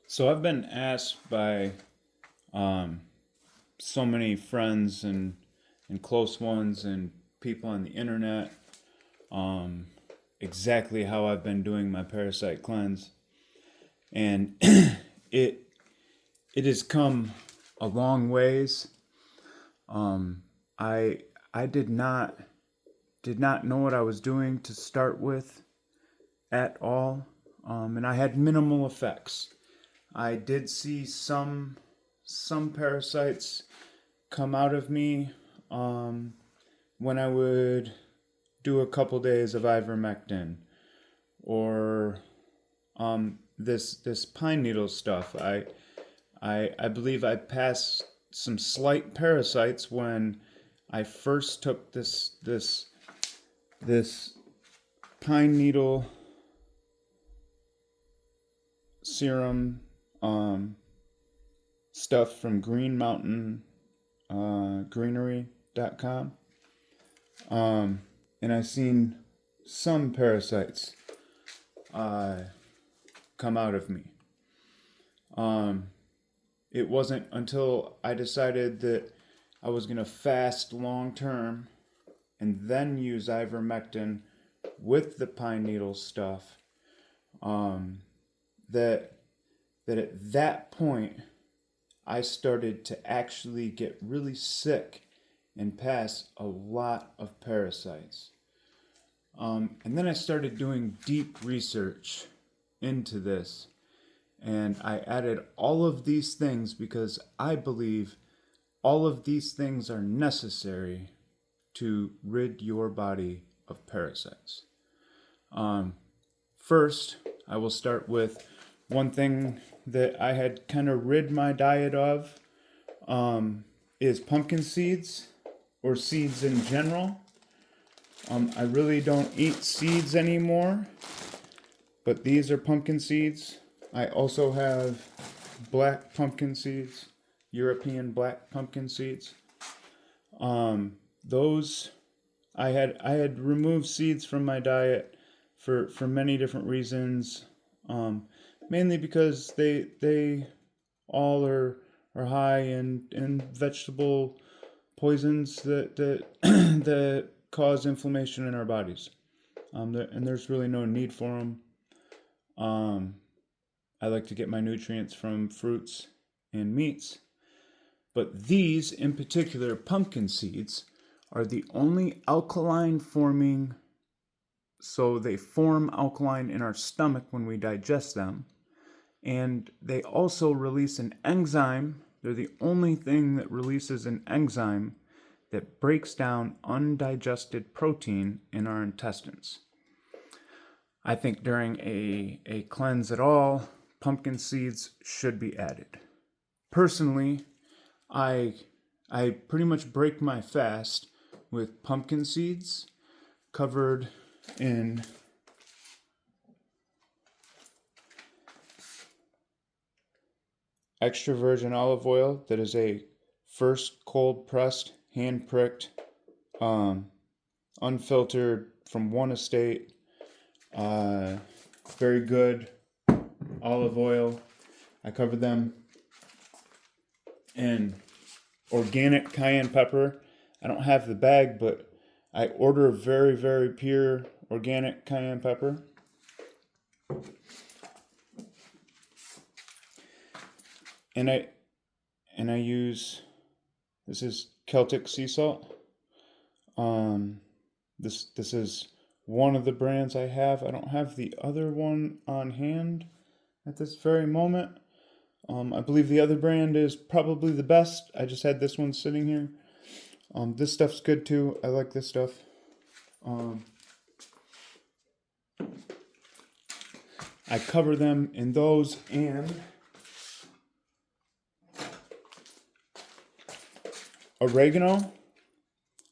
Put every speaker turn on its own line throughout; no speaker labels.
So I've been asked by um, so many friends and close ones and people on the internet um, exactly how I've been doing my parasite cleanse, and it it has come a long ways. Um, I I did not know what I was doing to start with at all, and I had minimal effects. I did see some parasites come out of me when I would do a couple days of ivermectin or this pine needle stuff. I believe I passed some slight parasites when I first took this pine needle serum stuff from Green Mountain Greenery.com. And I've seen some parasites uh, come out of me. Um, it wasn't until I decided that I was going to fast long term and then use ivermectin with the pine needle stuff um, that at that point I started to actually get really sick and pass a lot of parasites. And then I started doing deep research into this. And I added all of these things because I believe all of these things are necessary to rid your body of parasites. Um, First, I will start with one thing that I had kind of rid my diet of is pumpkin seeds or seeds in general. I really don't eat seeds anymore, but these are pumpkin seeds. I also have black pumpkin seeds, European black pumpkin seeds. Those I had removed seeds from my diet for many different reasons. Mainly because they all are high in vegetable poisons that that cause inflammation in our bodies. And there's really no need for them. Um, I like to get my nutrients from fruits and meats. But these, in particular, pumpkin seeds, are the only alkaline forming, so they form alkaline in our stomach when we digest them. And they also release an enzyme. They're the only thing that releases an enzyme that breaks down undigested protein in our intestines. I think during a cleanse at all, pumpkin seeds should be added. Personally, I I pretty much break my fast with pumpkin seeds covered in extra virgin olive oil that is a first cold pressed, hand pricked, um, unfiltered from one estate, uh, very good olive oil. I cover them in organic cayenne pepper. I don't have the bag, but I order very, very pure organic cayenne pepper. And I use, this is Celtic sea salt. Um, this is one of the brands I have. I don't have the other one on hand at this very moment. I believe the other brand is probably the best. I just had this one sitting here. This stuff's good too. I like this stuff. Um, I cover them in those and oregano.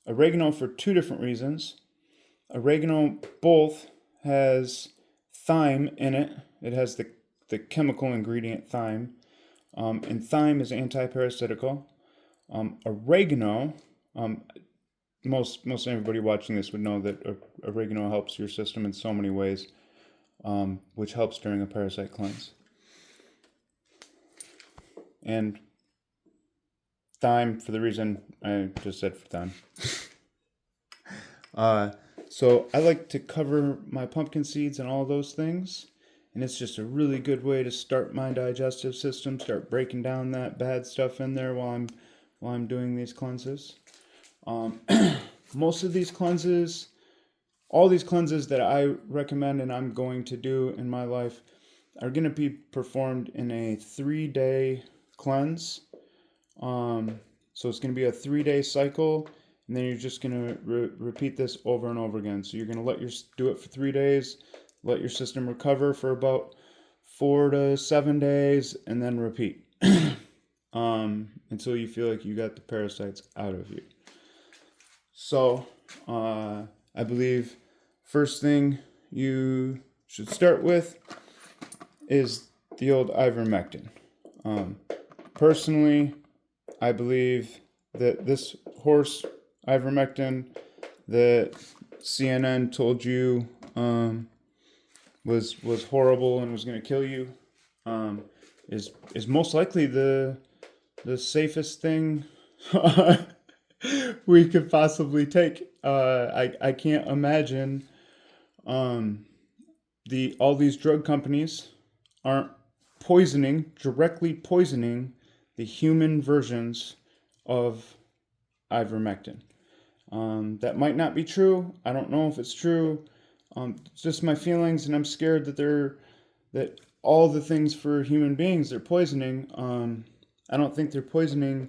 Oregano for two different reasons. Oregano both has thyme in it. It has the chemical ingredient thyme. And thyme is anti-parasitical. Oregano, um, most everybody watching this would know that oregano helps your system in so many ways, which helps during a parasite cleanse. and thyme for the reason I just said for thyme. So I like to cover my pumpkin seeds and all those things, and it's just a really good way to start my digestive system, start breaking down that bad stuff in there while I'm doing these cleanses. Most of these cleanses, all these cleanses that I recommend and I'm going to do in my life are going to be performed in a 3-day cleanse. So it's going to be a 3-day cycle, and then you're just going to repeat this over and over again. So you're going to do it for 3 days, let your system recover for about 4 to 7 days, and then repeat until you feel like you got the parasites out of you. So I believe first thing you should start with is the old ivermectin. Personally, I believe that this horse ivermectin that CNN told you was horrible and was going to kill you is most likely the safest thing we could possibly take. I can't imagine all these drug companies aren't directly poisoning the human versions of ivermectin. That might not be true. I don't know if it's true. It's just my feelings, and I'm scared that all the things for human beings they're poisoning. I don't think they're poisoning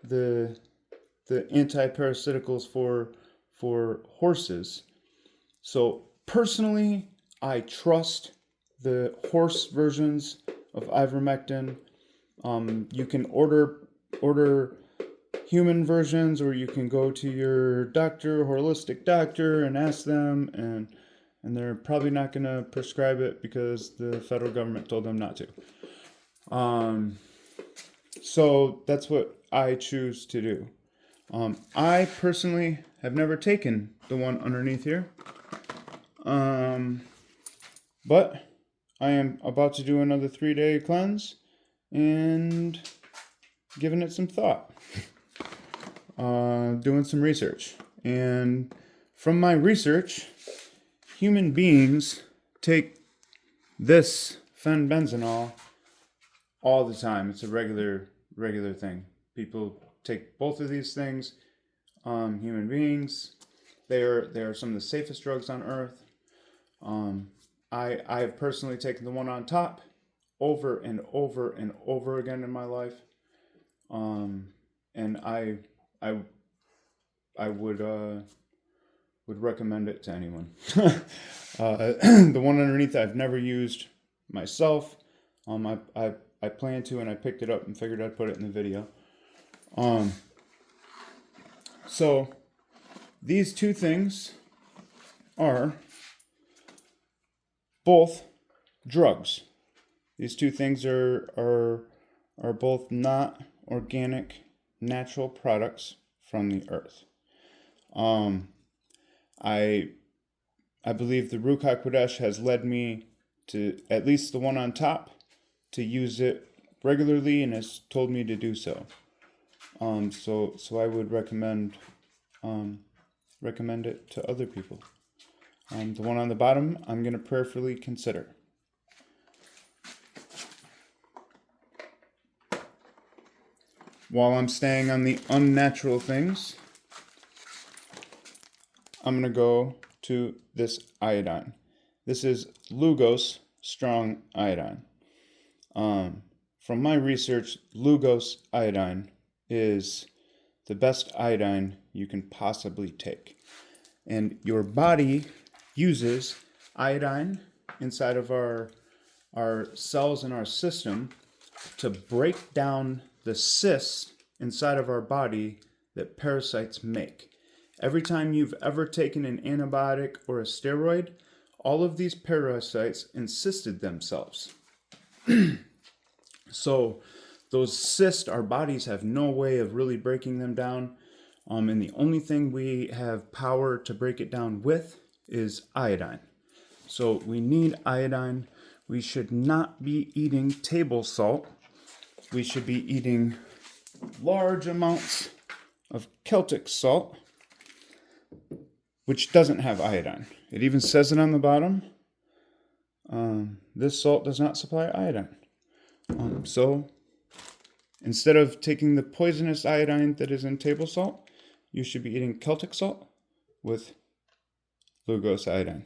the anti-parasiticals for horses. So personally, I trust the horse versions of ivermectin. You can order human versions, or you can go to your doctor, holistic doctor, and ask them, and they're probably not going to prescribe it because the federal government told them not to. So that's what I choose to do. I personally have never taken the one underneath here. But I am about to do another 3-day cleanse and giving it some thought. Doing some research. And from my research, human beings take this fenbenzonol all the time. It's a regular thing. People take both of these things. Human beings, they are some of the safest drugs on earth. I have personally taken the one on top over and over and over again in my life. And I would recommend it to anyone. The one underneath I've never used myself. I plan to, and I picked it up and figured I'd put it in the video. So these two things are both drugs. These two things are both not organic, natural products from the earth. I believe the Ruach Qodesh has led me to, at least the one on top, to use it regularly, and has told me to do so. So I would recommend it to other people. The one on the bottom, I'm going to prayerfully consider. While I'm staying on the unnatural things, I'm going to go to this iodine. This is Lugos Strong Iodine. From my research, Lugos iodine is the best iodine you can possibly take. And your body uses iodine inside of our cells in our system to break down the cysts inside of our body that parasites make. Every time you've ever taken an antibiotic or a steroid, all of these parasites encysted themselves. So those cysts, our bodies have no way of really breaking them down. And the only thing we have power to break it down with is iodine. So we need iodine. We should not be eating table salt. we should be eating large amounts of Celtic salt, which doesn't have iodine. It even says it on the bottom. This salt does not supply iodine. So instead of taking the poisonous iodine that is in table salt, you should be eating Celtic salt with low-dose iodine.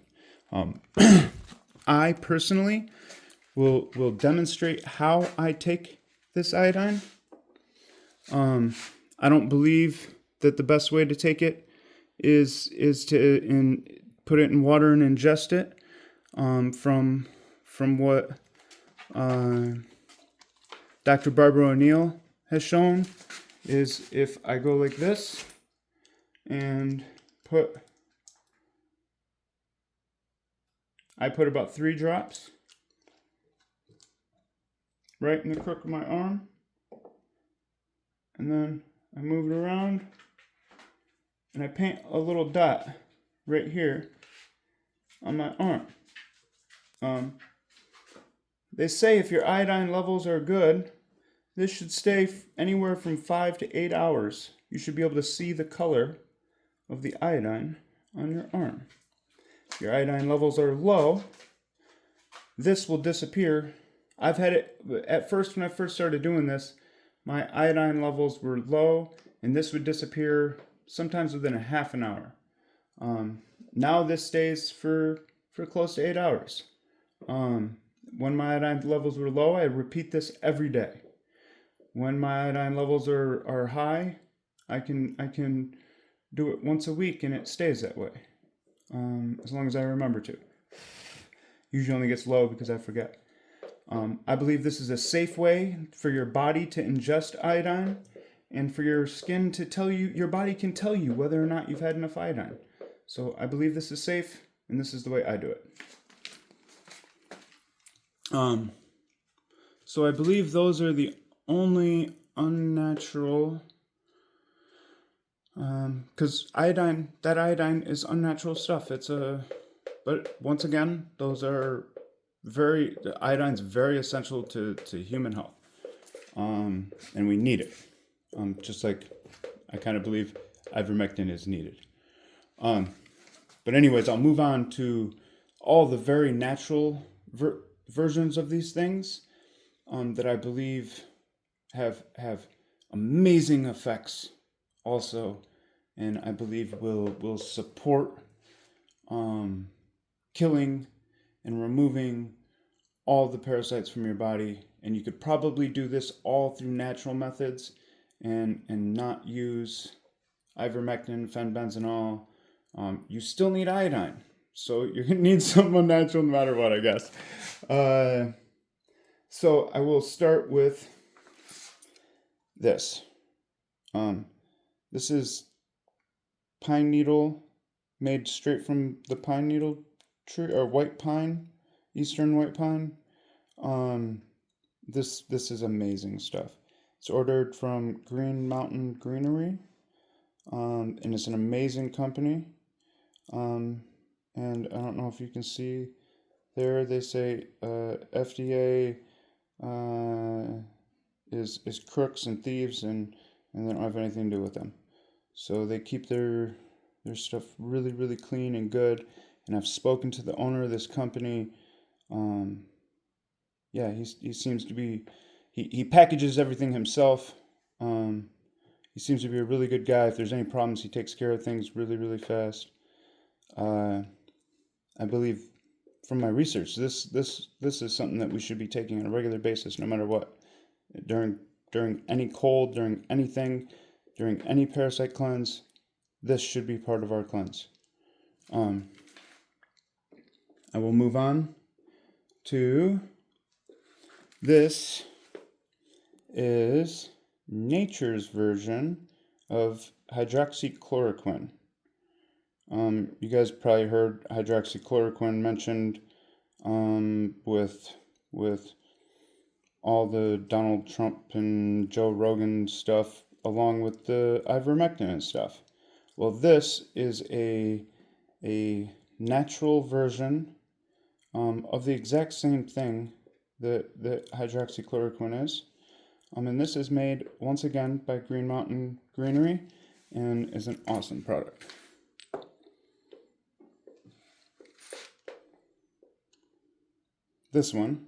I personally will demonstrate how I take this iodine. I don't believe that the best way to take it is to put it in water and ingest it. From what Dr. Barbara O'Neill has shown, is if I go like this and I put about 3 drops right in the crook of my arm, and then I move it around and I paint a little dot right here on my arm. They say if your iodine levels are good, this should stay anywhere from 5 to 8 hours. You should be able to see the color of the iodine on your arm. If your iodine levels are low, this will disappear. I've had it at first. When I first started doing this, my iodine levels were low, and this would disappear sometimes within a half an hour. Now this stays for close to 8 hours. When my iodine levels were low, I repeat this every day. When my iodine levels are high, I can do it once a week, and it stays that way, as long as I remember to. Usually only gets low because I forget. I believe this is a safe way for your body to ingest iodine, and for your skin to tell you, your body can tell you whether or not you've had enough iodine. So I believe this is safe, and this is the way I do it. So I believe those are the only unnatural, because that iodine is unnatural stuff. But once again, iodine's very essential to human health. And we need it. Just like I kind of believe ivermectin is needed. But anyways, I'll move on to all the very natural versions of these things that I believe have amazing effects also, and I believe will support killing and removing all the parasites from your body. And you could probably do this all through natural methods and not use ivermectin, fenbenzonol. You still need iodine, so you're going to need something natural no matter what, I guess. So I will start with this. This is pine needle made straight from the pine needle tree, or white pine, eastern white pine. This is amazing stuff. It's ordered from Green Mountain Greenery, and it's an amazing company. And I don't know if you can see there, they say FDA is crooks and thieves, and they don't have anything to do with them. So they keep their stuff really, really clean and good. And I've spoken to the owner of this company. Yeah, he seems to be, he packages everything himself. He seems to be a really good guy. If there's any problems, he takes care of things really, really fast. I believe from my research, this is something that we should be taking on a regular basis, no matter what. During any cold, during anything, during any parasite cleanse, this should be part of our cleanse. I will move on to this. Is nature's version of hydroxychloroquine. You guys probably heard hydroxychloroquine mentioned with all the Donald Trump and Joe Rogan stuff, along with the ivermectin and stuff. Well, this is a natural version of the exact same thing that hydroxychloroquine is. And this is made once again by Green Mountain Greenery and is an awesome product. This one,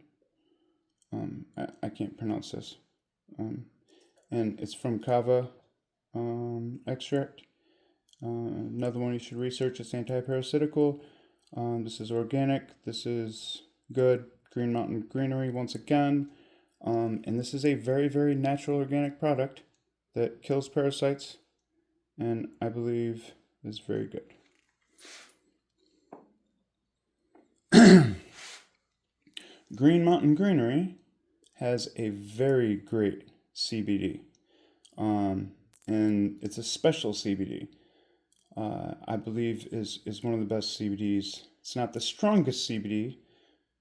I can't pronounce this, and it's from kava extract. Another one you should research. It's anti-parasitical. This is organic. This is good. Green Mountain Greenery once again. And this is a very, very natural organic product that kills parasites and I believe is very good. Green Mountain Greenery has a very great CBD. And it's a special CBD. I believe is one of the best CBDs. It's not the strongest CBD,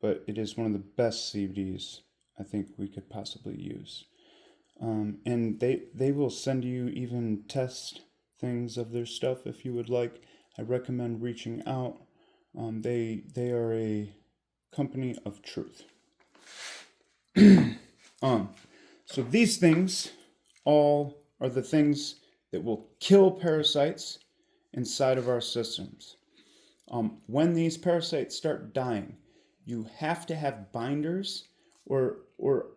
but it is one of the best CBDs I think we could possibly use. And they will send you even test things of their stuff if you would like. I recommend reaching out. They are a company of truth. So these things all are the things that will kill parasites inside of our systems. When these parasites start dying, you have to have binders or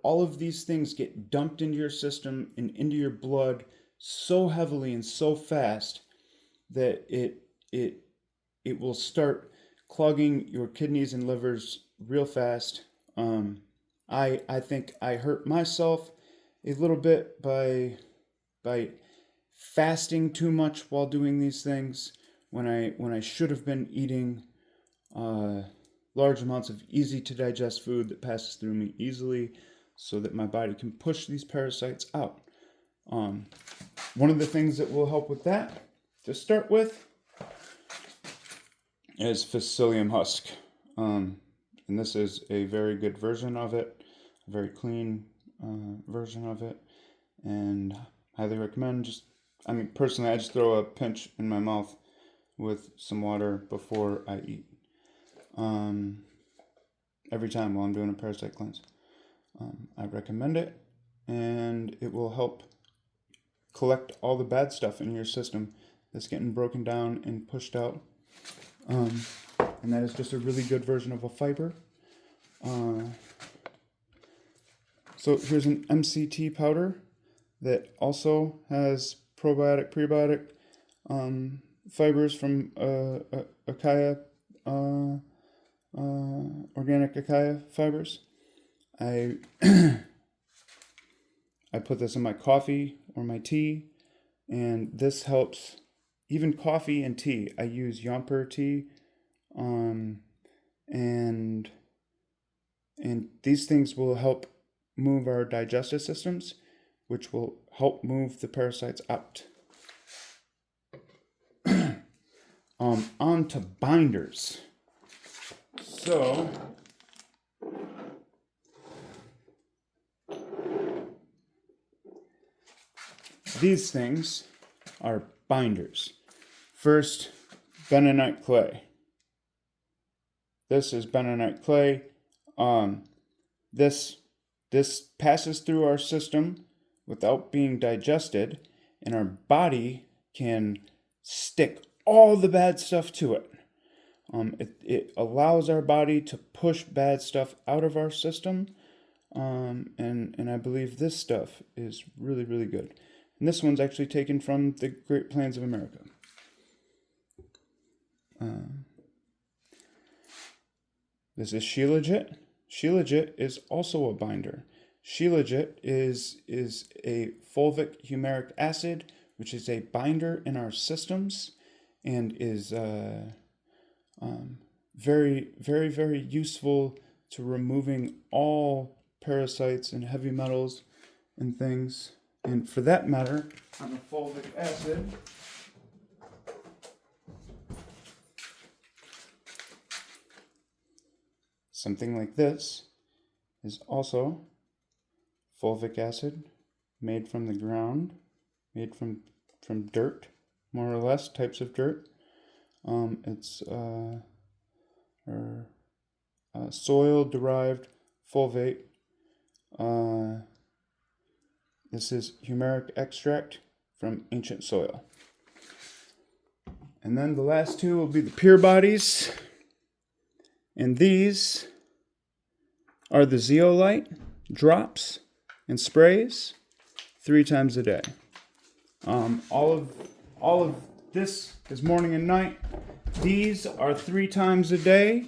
all of these things get dumped into your system and into your blood so heavily and so fast that it will start clogging your kidneys and livers real fast. I think I hurt myself a little bit by fasting too much while doing these things when I should have been eating large amounts of easy to digest food that passes through me easily so that my body can push these parasites out. One of the things that will help with that to start with is Psyllium husk. And this is a very good version of it, a very clean version of it, and highly recommend. Personally, I just throw a pinch in my mouth with some water before I eat. Every time while I'm doing a parasite cleanse. I recommend it, and it will help collect all the bad stuff in your system that's getting broken down and pushed out. And that is just a really good version of a fiber. So here's an MCT powder that also has probiotic, prebiotic fibers from Acacia, organic Acacia fibers. I put this in my coffee or my tea, and this helps. Even coffee and tea, I use Yomper tea, and these things will help move our digestive systems, which will help move the parasites out. On to binders. So these things are binders. First, bentonite clay. This is bentonite clay. This passes through our system without being digested, and our body can stick all the bad stuff to it. It allows our body to push bad stuff out of our system, and I believe this stuff is really, really good. And this one's actually taken from the Great Plains of America. This is Shilajit. Shilajit is also a binder. Shilajit is a fulvic humeric acid, which is a binder in our systems and is very, very, very useful to removing all parasites and heavy metals and things. And for that matter, on the fulvic acid, something like this is also fulvic acid made from the ground, made from dirt, more or less, types of dirt. It's soil-derived fulvate. This is turmeric extract from ancient soil. And then the last two will be the pure bodies. And these are the zeolite drops and sprays 3 times a day. All of this is morning and night. These are 3 times a day.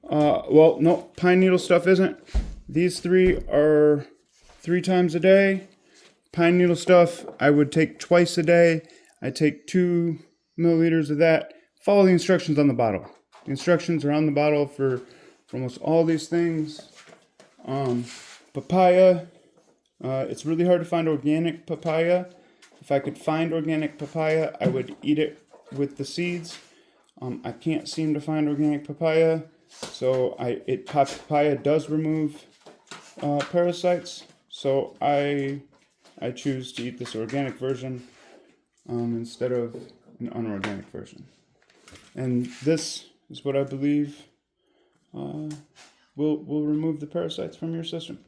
Well, no, pine needle stuff isn't. These 3 are 3 times a day. Pine needle stuff I would take twice a day. I take 2 milliliters of that. Follow the instructions on the bottle. The instructions are on the bottle for almost all these things. Papaya. It's really hard to find organic papaya. If I could find organic papaya, I would eat it with the seeds. I can't seem to find organic papaya, so papaya does remove parasites. So I choose to eat this organic version instead of an unorganic version. And this is what I believe will remove the parasites from your system.